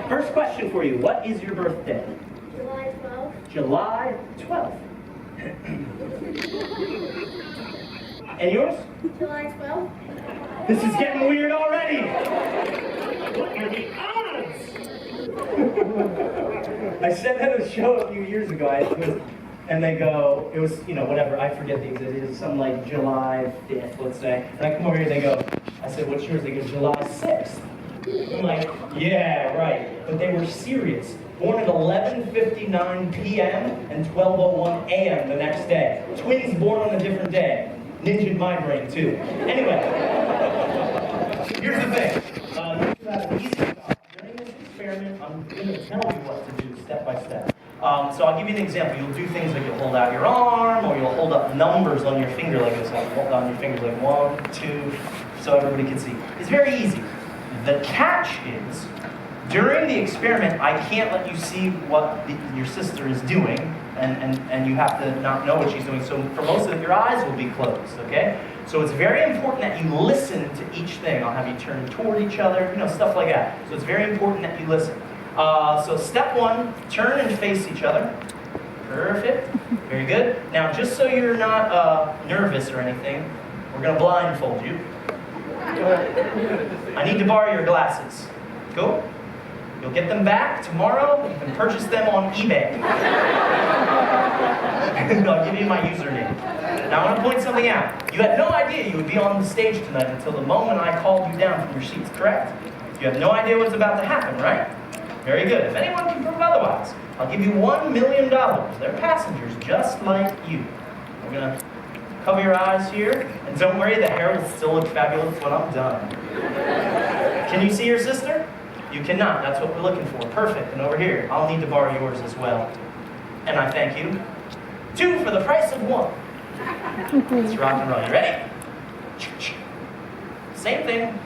First question for you. What is your birthday? July 12th. July 12th. And yours? July 12th. This is getting weird already. What are the odds? I said that at a show a few years ago, and they go, it was, whatever, I forget the exact, it was something like July 5th, let's say. And I come over here and they go, I said, what's yours? They go, July 6th. I'm like, yeah, right. But they were serious. Born at 11:59 p.m. and 12:01 a.m. the next day. Twins born on a different day. Ninja'd my brain, too. Anyway, here's the thing. During this experiment, I'm going to tell you what to do step by step. So I'll give you an example. You'll do things like you'll hold out your arm, or you'll hold up numbers on your finger like this. Like hold on your fingers like 1, 2, so everybody can see. It's very easy. The catch is, during the experiment, I can't let you see what your sister is doing, and you have to not know what she's doing. So for most of it, your eyes will be closed, okay? So it's very important that you listen to each thing. I'll have you turn toward each other, stuff like that. So it's very important that you listen. So step 1, turn and face each other. Perfect. Very good. Now, just so you're not nervous or anything, we're going to blindfold you. I need to borrow your glasses. Cool? You'll get them back tomorrow. You can purchase them on eBay. I'll give you my username. Now I want to point something out. You had no idea you would be on the stage tonight until the moment I called you down from your seats, correct? You have no idea what's about to happen, right? Very good. If anyone can prove otherwise, I'll give you $1 million. They're passengers just like you. We're going to cover your eyes here. And don't worry, the hair will still look fabulous when I'm done. Can you see your sister? You cannot. That's what we're looking for. Perfect. And over here, I'll need to borrow yours as well. And I thank you. 2 for the price of 1. Let's rock and roll. You ready? Same thing.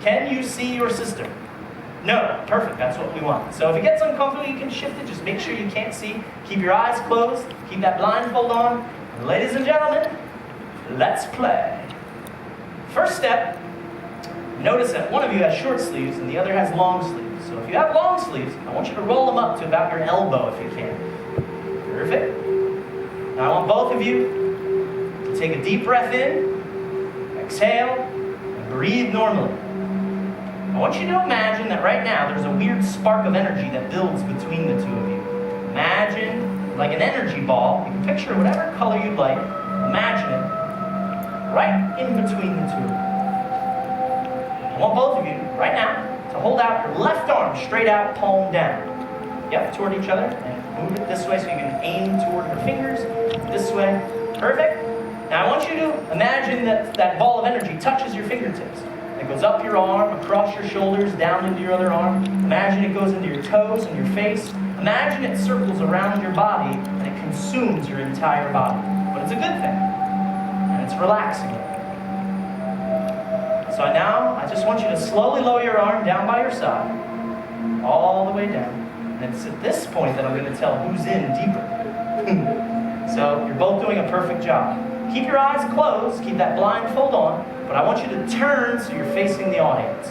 Can you see your sister? No. Perfect. That's what we want. So if it gets uncomfortable, you can shift it. Just make sure you can't see. Keep your eyes closed. Keep that blindfold on. And ladies and gentlemen, let's play. First step. Notice that one of you has short sleeves and the other has long sleeves. So if you have long sleeves, I want you to roll them up to about your elbow if you can. Perfect. Now I want both of you to take a deep breath in, exhale, and breathe normally. I want you to imagine that right now there's a weird spark of energy that builds between the two of you. Imagine like an energy ball. You can picture whatever color you'd like. Imagine it right in between the two of you. I want both of you, right now, to hold out your left arm straight out, palm down. Yep, toward each other, and move it this way so you can aim toward your fingers. This way. Perfect. Now I want you to imagine that that ball of energy touches your fingertips. It goes up your arm, across your shoulders, down into your other arm. Imagine it goes into your toes and your face. Imagine it circles around your body, and it consumes your entire body. But it's a good thing, and it's relaxing. So now, I just want you to slowly lower your arm down by your side, all the way down. And it's at this point that I'm going to tell who's in deeper. So you're both doing a perfect job. Keep your eyes closed, keep that blindfold on, but I want you to turn so you're facing the audience.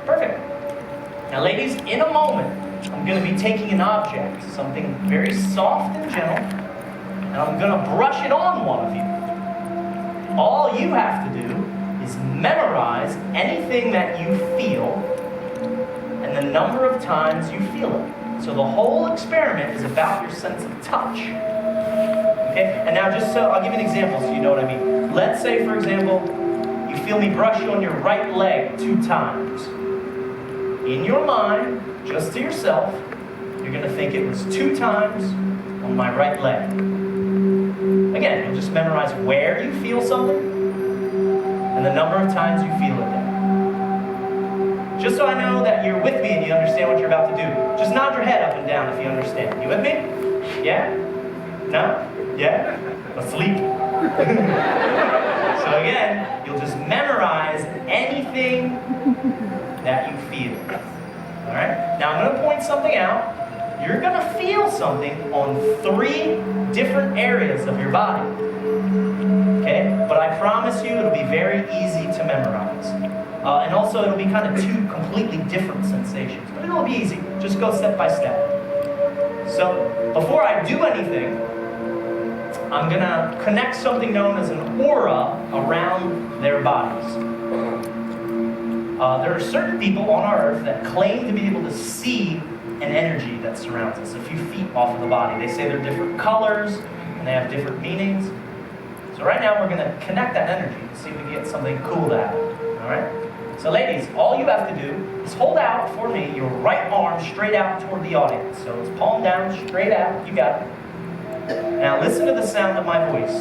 Perfect. Now ladies, in a moment, I'm going to be taking an object, something very soft and gentle, and I'm going to brush it on one of you. All you have to do is memorize anything that you feel and the number of times you feel it. So the whole experiment is about your sense of touch. Okay? And now just so, I'll give you an example so you know what I mean. Let's say, for example, you feel me brush on your right leg 2 times. In your mind, just to yourself, you're going to think it was 2 times on my right leg. Again, you'll just memorize where you feel something and the number of times you feel it there. Just so I know that you're with me and you understand what you're about to do. Just nod your head up and down if you understand. You with me? Yeah? No? Yeah? Asleep? So again, you'll just memorize anything that you feel. Alright? Now I'm going to point something out. You're going to feel something on 3 different areas of your body. Okay? But I promise you it'll be very easy to memorize. And also it'll be kind of 2 completely completely different sensations. But it'll be easy. Just go step by step. So before I do anything, I'm going to connect something known as an aura around their bodies. There are certain people on our earth that claim to be able to see an energy that surrounds us, a few feet off of the body. They say they're different colors, and they have different meanings. So right now we're going to connect that energy to see if we can get something cool to happen. All right? So ladies, all you have to do is hold out for me your right arm straight out toward the audience. So it's palm down, straight out. You got it. Now listen to the sound of my voice.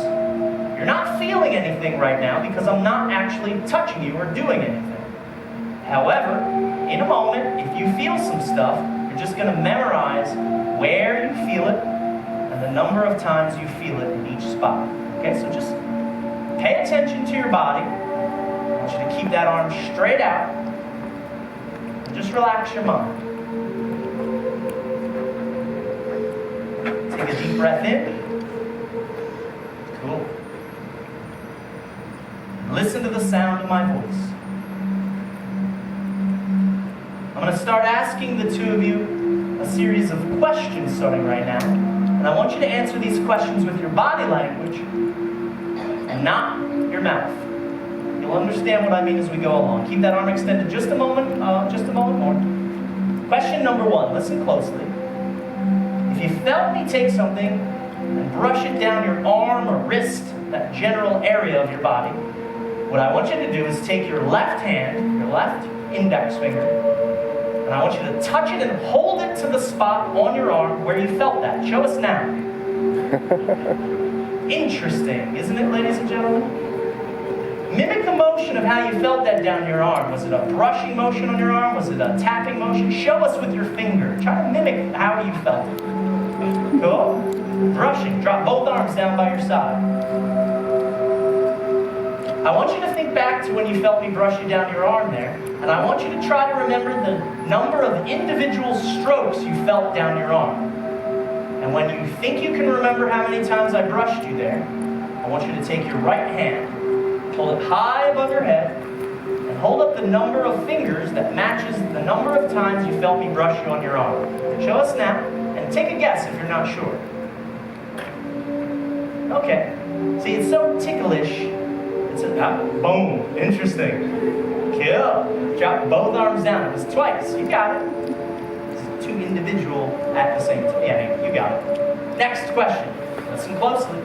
You're not feeling anything right now because I'm not actually touching you or doing anything. However, in a moment, if you feel some stuff, you're just going to memorize where you feel it and the number of times you feel it in each spot. Okay, so just pay attention to your body. I want you to keep that arm straight out. And just relax your mind. Take a deep breath in. Cool. Listen to the sound of my voice. I'm going to start asking the two of you a series of questions starting right now. And I want you to answer these questions with your body language and not your mouth. You'll understand what I mean as we go along. Keep that arm extended just a moment more. Question number one, listen closely. If you felt me take something and brush it down your arm or wrist, that general area of your body, what I want you to do is take your left hand, your left index finger, and I want you to touch it and hold it to the spot on your arm where you felt that. Show us now. Interesting, isn't it, ladies and gentlemen? Mimic the motion of how you felt that down your arm. Was it a brushing motion on your arm? Was it a tapping motion? Show us with your finger. Try to mimic how you felt it. Cool? Brushing. Drop both arms down by your side. I want you to think back to when you felt me brush you down your arm there, and I want you to try to remember the number of individual strokes you felt down your arm. And when you think you can remember how many times I brushed you there, I want you to take your right hand, hold it high above your head, and hold up the number of fingers that matches the number of times you felt me brush you on your arm. Show us now, and take a guess if you're not sure. Okay. See, it's so ticklish. It's a boom. Interesting. Kill. Drop both arms down. It was twice. You got it. It's two individual at the same time. Yeah, you got it. Next question. Listen closely.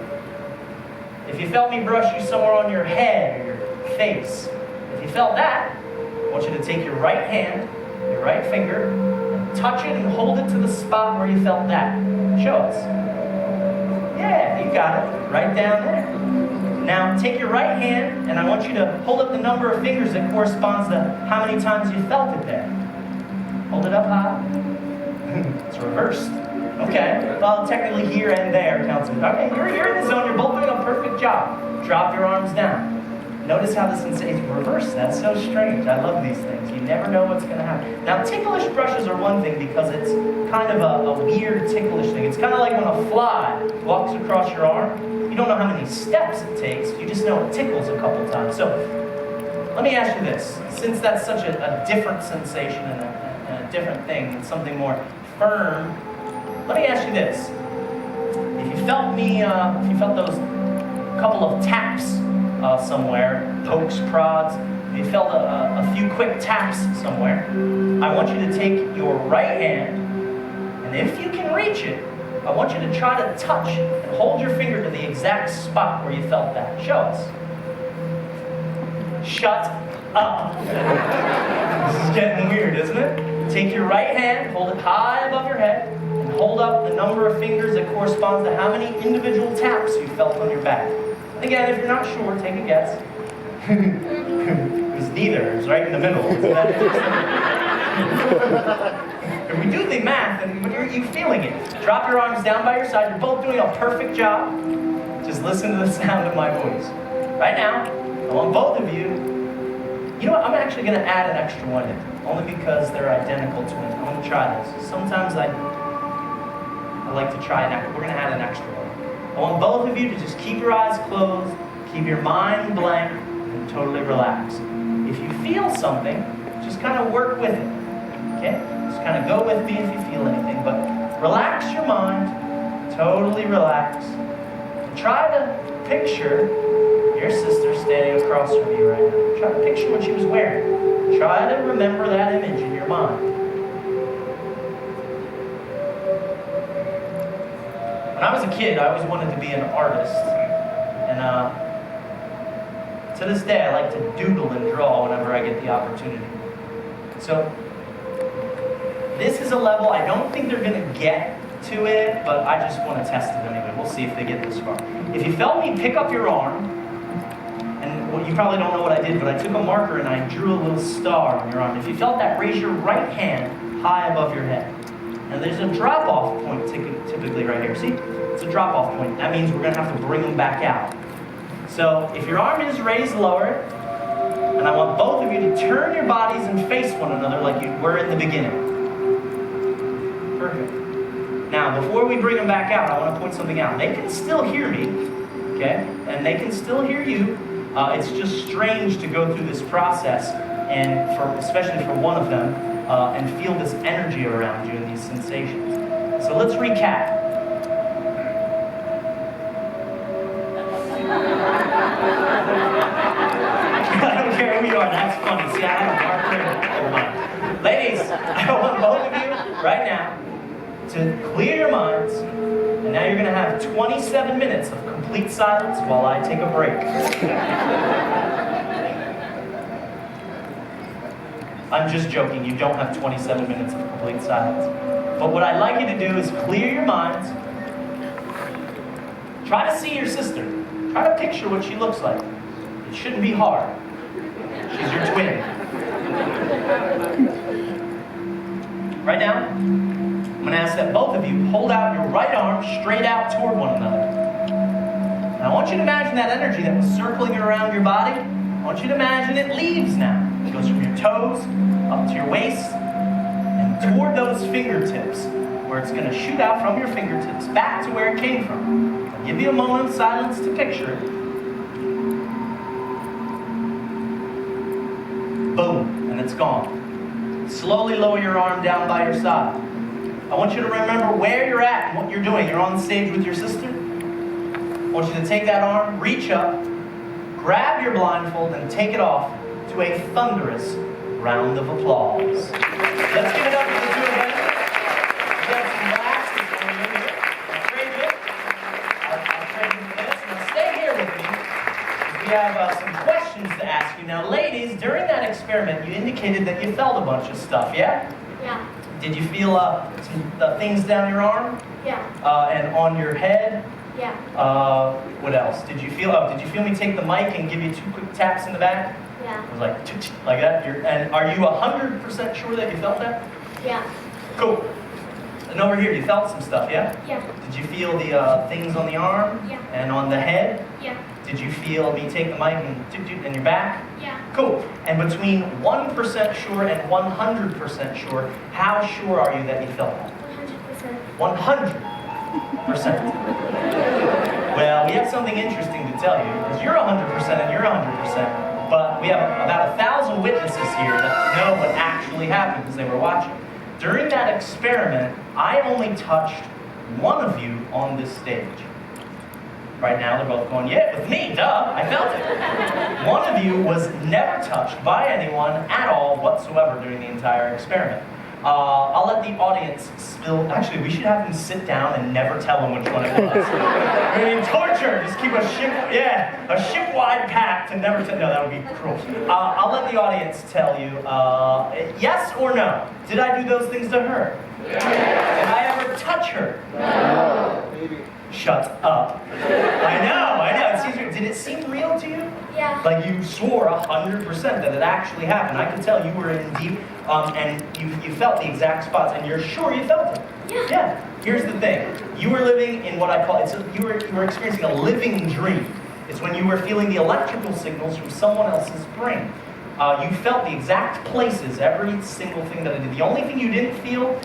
If you felt me brush you somewhere on your head or your face, if you felt that, I want you to take your right hand, your right finger, and touch it and hold it to the spot where you felt that. Show us. Yeah, you got it. Right down there. Now, take your right hand, and I want you to hold up the number of fingers that corresponds to how many times you felt it there. Hold it up high. It's reversed. Okay. Well, technically here and there counts. Okay, you're in the zone. You're both doing a perfect job. Drop your arms down. Notice how the sensation is reversed. That's so strange. I love these things. You never know what's going to happen. Now, ticklish brushes are one thing because it's kind of a weird ticklish thing. It's kind of like when a fly walks across your arm. You don't know how many steps it takes. You just know it tickles a couple times. So, let me ask you this. Since that's such a different sensation and a different thing, and something more firm, let me ask you this. If you felt those couple of taps somewhere, pokes, prods, if you felt a few quick taps somewhere, I want you to take your right hand, and if you can reach it, I want you to try to touch and hold your finger to the exact spot where you felt that. Show us. Shut up. This is getting weird, isn't it? Take your right hand, hold it high above your head, and hold up the number of fingers that corresponds to how many individual taps you felt on your back. Again, if you're not sure, take a guess. It was neither. It was right in the middle. If we do the math, then are you feeling it? Drop your arms down by your side. You're both doing a perfect job. Just listen to the sound of my voice. Right now, I want both of you. You know what? I'm actually going to add an extra one in, only because they're identical twins. I'm going to try this. Sometimes I like to try we're going to add an extra one. I want both of you to just keep your eyes closed, keep your mind blank, and totally relax. If you feel something, Just kind of work with it. Okay? Just kind of go with me if you feel anything. But relax your mind. Totally relax. And try to picture your sister standing across from you right now. Try to picture what she was wearing. Try to remember that image in your mind. When I was a kid, I always wanted to be an artist. And to this day, I like to doodle and draw whenever I get the opportunity. So, this is a level I don't think they're going to get to it, but I just want to test it anyway. We'll see if they get this far. If you felt me pick up your arm, and well, you probably don't know what I did, but I took a marker and I drew a little star on your arm. If you felt that, raise your right hand high above your head. And there's a drop-off point typically right here. See? It's a drop-off point. That means we're going to have to bring them back out. So if your arm is raised lower, and I want both of you to turn your bodies and face one another like you were in the beginning. Perfect. Now, before we bring them back out, I want to point something out. They can still hear me, okay? And they can still hear you. It's just strange to go through this process, and especially for one of them, and feel this energy around you and these sensations. So let's recap. I don't care who you are, that's funny. See, I have a marker. Never mind. Ladies, I want both of you right now to clear your minds, and now you're going to have 27 minutes of complete silence while I take a break. I'm just joking, you don't have 27 minutes of complete silence. But what I'd like you to do is clear your minds. Try to see your sister. Try to picture what she looks like. It shouldn't be hard. She's your twin. Right now, I'm going to ask that both of you hold out your right arm straight out toward one another. And I want you to imagine that energy that was circling around your body. I want you to imagine it leaves now. It goes from your toes up to your waist and toward those fingertips, where it's going to shoot out from your fingertips back to where it came from. I'll give you a moment of silence to picture it. Boom, and it's gone. Slowly lower your arm down by your side. I want you to remember where you're at and what you're doing. You're on stage with your sister. I want you to take that arm, reach up, grab your blindfold, and take it off to a thunderous round of applause. Let's give it up for the two of them. You got some glasses for you here. I'll trade you. I'll trade you for this. Now stay here with me. We have some questions to ask you. Now, ladies, during that experiment, you indicated that you felt a bunch of stuff, yeah? Yeah. Did you feel some things down your arm? Yeah. And on your head? Yeah. What else? Did you feel me take the mic and give you 2 quick taps in the back? Yeah. It was like that? And are you 100% sure that you felt that? Yeah. Cool. And over here, you felt some stuff, yeah? Yeah. Did you feel the things on the arm? Yeah. And on the head? Yeah. Did you feel me take the mic and in your back? Yeah. Cool. And between 1% sure and 100% sure, how sure are you that you felt that? 100%. 100%. Well, we have something interesting to tell you, because you're 100% and you're 100%, but we have about 1,000 witnesses here that know what actually happened because they were watching. During that experiment, I only touched one of you on this stage. Right now, they're both going, yeah, with me, duh, I felt it. One of you was never touched by anyone at all whatsoever during the entire experiment. I'll let the audience spill. Actually, we should have them sit down and never tell them which one it was. I mean, torture. Just keep a ship-wide pact and never tell. No, that would be cruel. I'll let the audience tell you. Yes or no? Did I do those things to her? Yeah. Did I ever touch her? No. Maybe. Shut up. I know. It seems real. Did it seem real to you? Yeah. Like you swore 100% that it actually happened. I could tell you were in deep, and you felt the exact spots, and you're sure you felt it. Yeah. Yeah. Here's the thing. You were living in what I call, you were experiencing a living dream. It's when you were feeling the electrical signals from someone else's brain. You felt the exact places, every single thing that I did. The only thing you didn't feel